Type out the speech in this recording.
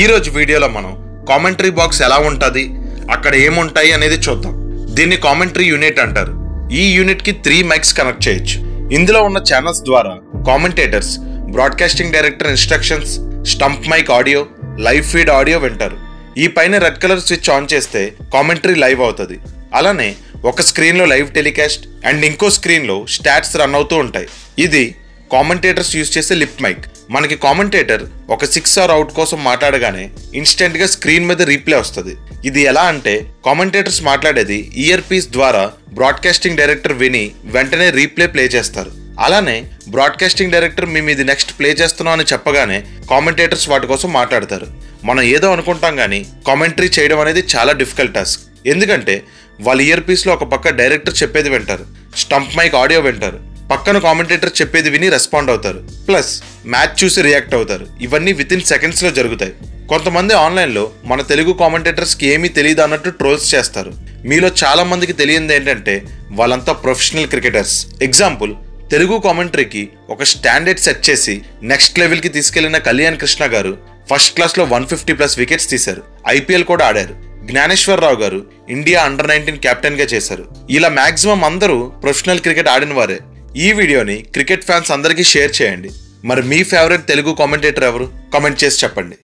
ఈ రోజు వీడియోలో మనం కామెంటరీ బాక్స్ ఎలా ఉంటుంది, అక్కడ ఏముంటాయి అనేది చూద్దాం. దీన్ని కామెంటరీ యూనిట్ అంటారు. ఈ యూనిట్ కి 3 మైక్స్ కనెక్ట్ చేయొచ్చు. ఇందులో ఉన్న ఛానల్స్ ద్వారా commentators broadcasting director instructions, stump mic audio, live feed audio వింటారు. ఈ పైన రెడ్ కలర్ స్విచ్ ఆన్ చేస్తే కామెంటరీ లైవ్ అవుతుంది. అలానే ఒక స్క్రీన్ లో లైవ్ టెలికాస్ట్ అండ్ ఇంకో స్క్రీన్ లో స్టాట్స్ రన్ అవుతూ ఉంటాయి. ఇది కామెంటేటర్స్ యూజ్ చేసే లిప్ మైక్. మనకి కామెంటేటర్ ఒక 6 ఆర్ అవుట్ కోసం మాట్లాడగానే ఇన్స్టెంట్ గా స్క్రీన్ మీద రీప్లే వస్తుంది. ఇది ఎలా అంటే కామెంటేటర్స్ మాట్లాడేది ఇయర్ పీస్ ద్వారా బ్రాడ్కాస్టింగ్ డైరెక్టర్ విని వెంటనే రీప్లే ప్లే చేస్తారు. అలానే బ్రాడ్కాస్టింగ్ డైరెక్టర్ మేము ఇది నెక్స్ట్ ప్లే చేస్తున్నాం అని చెప్పగానే కామెంటేటర్స్ వాటి కోసం మాట్లాడతారు. మనం ఏదో అనుకుంటాం కానీ కామెంటరీ చేయడం అనేది చాలా డిఫికల్ట్ టాస్క్. ఎందుకంటే వాళ్ళ ఇయర్ పీస్ లో ఒక పక్క డైరెక్టర్ చెప్పేది వింటారు, స్టంప్ మైక్ ఆడియో వింటారు, పక్కన కామెంటేటర్ చెప్పేది విని రెస్పాండ్ అవుతారు, ప్లస్ మ్యాచ్ చూసి రియాక్ట్ అవుతారు. ఇవన్నీ వితిన్ సెకండ్స్ లో జరుగుతాయి. కొంతమంది ఆన్లైన్ లో మన తెలుగు కామెంటేటర్స్ కి ఏమీ తెలియదు అన్నట్టు ట్రోల్స్ చేస్తారు. మీలో చాలా మందికి తెలియదు ఏంటంటే వాళ్ళంతా ప్రొఫెషనల్ క్రికెటర్స్. ఎగ్జాంపుల్, తెలుగు కామెంటరీకి ఒక స్టాండర్డ్ సెట్ చేసి నెక్స్ట్ లెవెల్ కి తీసుకెళ్లిన కళ్యాణ్ కృష్ణ గారు ఫస్ట్ క్లాస్ లో 150+ వికెట్స్ తీశారు. IPL కూడా ఆడారు. జ్ఞానేశ్వరరావు గారు ఇండియా అండర్-19 కెప్టెన్ గా చేశారు. ఇలా మాక్సిమం అందరూ ప్రొఫెషనల్ క్రికెట్ ఆడిన వారే. ఈ వీడియోని క్రికెట్ ఫ్యాన్స్ అందరికీ షేర్ చేయండి. మరి మీ ఫేవరెట్ తెలుగు కామెంటేటర్ ఎవరు? కామెంట్ చేసి చెప్పండి.